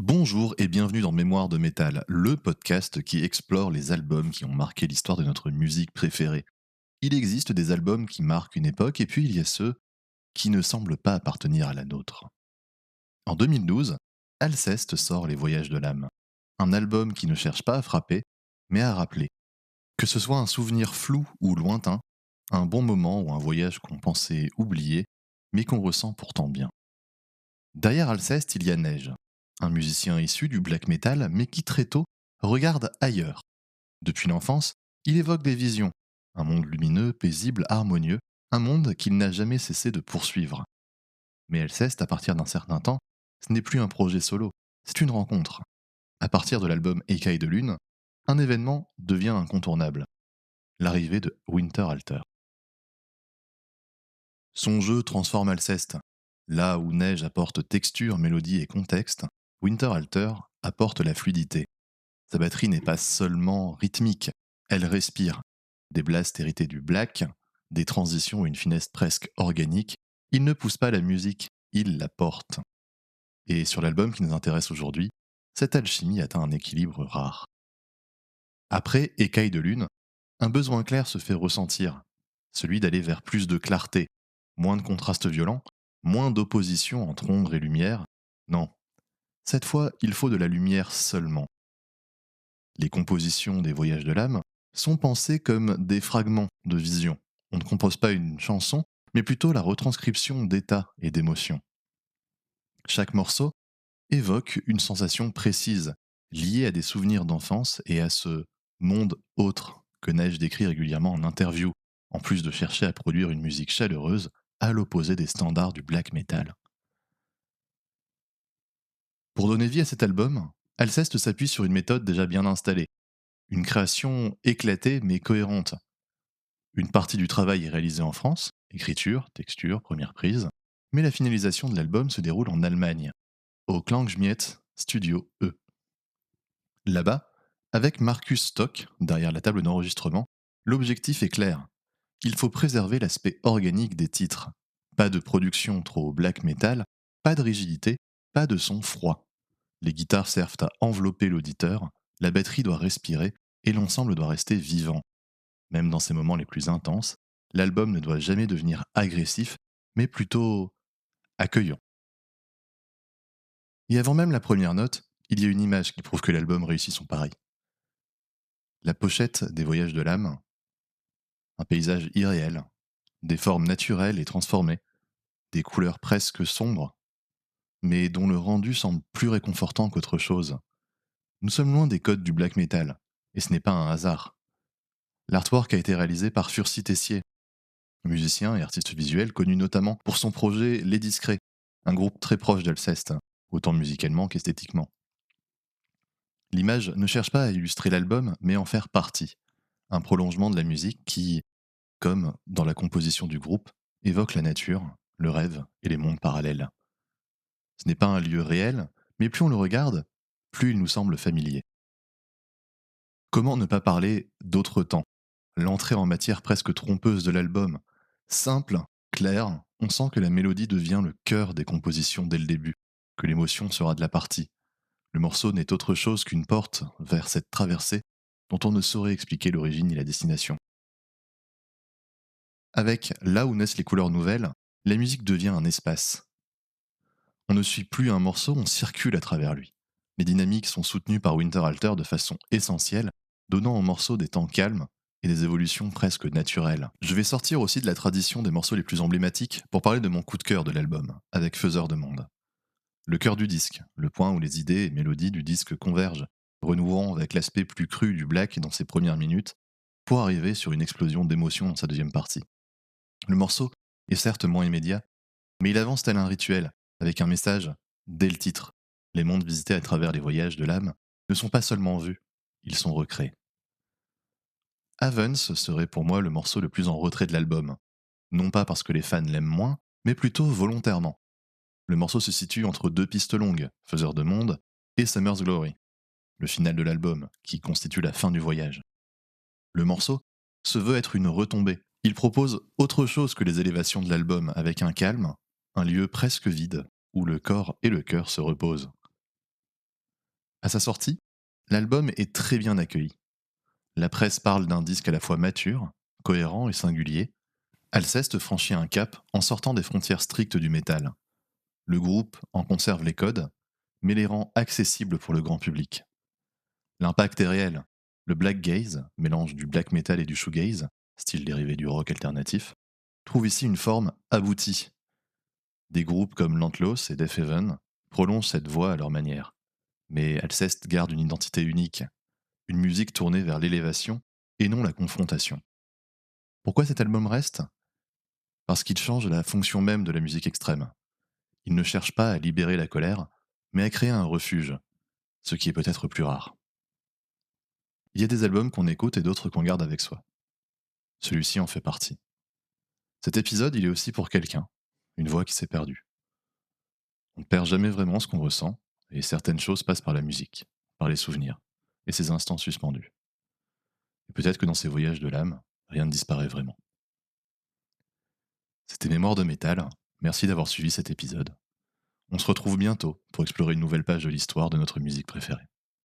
Bonjour et bienvenue dans Mémoire de métal, le podcast qui explore les albums qui ont marqué l'histoire de notre musique préférée. Il existe des albums qui marquent une époque et puis il y a ceux qui ne semblent pas appartenir à la nôtre. En 2012, Alceste sort Les Voyages de l'âme, un album qui ne cherche pas à frapper, mais à rappeler. Que ce soit un souvenir flou ou lointain, un bon moment ou un voyage qu'on pensait oublier, mais qu'on ressent pourtant bien. Derrière Alceste, il y a Neige, un musicien issu du black metal, mais qui très tôt regarde ailleurs. Depuis l'enfance, il évoque des visions, un monde lumineux, paisible, harmonieux, un monde qu'il n'a jamais cessé de poursuivre. Mais Alceste, à partir d'un certain temps, ce n'est plus un projet solo, c'est une rencontre. À partir de l'album Écailles de lune, un événement devient incontournable, l'arrivée de Winterhalter. Son jeu transforme Alceste. Là où Neige apporte texture, mélodie et contexte, Winterhalter apporte la fluidité. Sa batterie n'est pas seulement rythmique, elle respire. Des blasts hérités du black, des transitions et une finesse presque organique, il ne pousse pas la musique, il la porte. Et sur l'album qui nous intéresse aujourd'hui, cette alchimie atteint un équilibre rare. Après Écailles de lune, un besoin clair se fait ressentir, celui d'aller vers plus de clarté, moins de contrastes violents, moins d'opposition entre ombre et lumière. Non, cette fois, il faut de la lumière seulement. Les compositions des Voyages de l'âme sont pensées comme des fragments de vision. On ne compose pas une chanson, mais plutôt la retranscription d'états et d'émotions. Chaque morceau évoque une sensation précise, liée à des souvenirs d'enfance et à ce monde autre que Neige décrit régulièrement en interview, en plus de chercher à produire une musique chaleureuse à l'opposé des standards du black metal. Pour donner vie à cet album, Alceste s'appuie sur une méthode déjà bien installée, une création éclatée mais cohérente. Une partie du travail est réalisée en France, écriture, texture, première prise, mais la finalisation de l'album se déroule en Allemagne, au Klangschmidt Studio E. Là-bas, avec Marcus Stock derrière la table d'enregistrement, l'objectif est clair. Il faut préserver l'aspect organique des titres. Pas de production trop black metal, pas de rigidité, pas de son froid. Les guitares servent à envelopper l'auditeur, la batterie doit respirer et l'ensemble doit rester vivant. Même dans ses moments les plus intenses, l'album ne doit jamais devenir agressif, mais plutôt accueillant. Et avant même la première note, il y a une image qui prouve que l'album réussit son pari. La pochette des Voyages de l'âme, un paysage irréel, des formes naturelles et transformées, des couleurs presque sombres, mais dont le rendu semble plus réconfortant qu'autre chose. Nous sommes loin des codes du black metal, et ce n'est pas un hasard. L'artwork a été réalisé par Furcy Tessier, musicien et artiste visuel connu notamment pour son projet Les Discrets, un groupe très proche d'Alceste, autant musicalement qu'esthétiquement. L'image ne cherche pas à illustrer l'album, mais à en faire partie, un prolongement de la musique qui, comme dans la composition du groupe, évoque la nature, le rêve et les mondes parallèles. Ce n'est pas un lieu réel, mais plus on le regarde, plus il nous semble familier. Comment ne pas parler d'autre temps? L'entrée en matière presque trompeuse de l'album. Simple, claire, on sent que la mélodie devient le cœur des compositions dès le début, que l'émotion sera de la partie. Le morceau n'est autre chose qu'une porte vers cette traversée dont on ne saurait expliquer l'origine ni la destination. Avec Là où naissent les couleurs nouvelles, la musique devient un espace. On ne suit plus un morceau, on circule à travers lui. Les dynamiques sont soutenues par Winterhalter de façon essentielle, donnant au morceau des temps calmes et des évolutions presque naturelles. Je vais sortir aussi de la tradition des morceaux les plus emblématiques pour parler de mon coup de cœur de l'album, avec Faiseur de monde. Le cœur du disque, le point où les idées et mélodies du disque convergent, renouant avec l'aspect plus cru du black dans ses premières minutes, pour arriver sur une explosion d'émotions dans sa deuxième partie. Le morceau est certes moins immédiat, mais il avance tel un rituel, avec un message dès le titre. Les mondes visités à travers les voyages de l'âme ne sont pas seulement vus, ils sont recréés. Avens serait pour moi le morceau le plus en retrait de l'album. Non pas parce que les fans l'aiment moins, mais plutôt volontairement. Le morceau se situe entre deux pistes longues, Faiseur de monde et Summer's Glory, le final de l'album, qui constitue la fin du voyage. Le morceau se veut être une retombée. Il propose autre chose que les élévations de l'album, avec un calme, un lieu presque vide, où le corps et le cœur se reposent. À sa sortie, l'album est très bien accueilli. La presse parle d'un disque à la fois mature, cohérent et singulier. Alceste franchit un cap en sortant des frontières strictes du métal. Le groupe en conserve les codes, mais les rend accessibles pour le grand public. L'impact est réel. Le black gaze, mélange du black metal et du shoegaze, style dérivé du rock alternatif, trouve ici une forme aboutie. Des groupes comme Lantlos et Death Heaven prolongent cette voie à leur manière. Mais Alceste garde une identité unique, une musique tournée vers l'élévation et non la confrontation. Pourquoi cet album reste? Parce qu'il change la fonction même de la musique extrême. Il ne cherche pas à libérer la colère, mais à créer un refuge, ce qui est peut-être plus rare. Il y a des albums qu'on écoute et d'autres qu'on garde avec soi. Celui-ci en fait partie. Cet épisode, il est aussi pour quelqu'un, une voix qui s'est perdue. On ne perd jamais vraiment ce qu'on ressent, et certaines choses passent par la musique, par les souvenirs, et ces instants suspendus. Et peut-être que dans ces voyages de l'âme, rien ne disparaît vraiment. C'était Mémoire de métal, merci d'avoir suivi cet épisode. On se retrouve bientôt pour explorer une nouvelle page de l'histoire de notre musique préférée.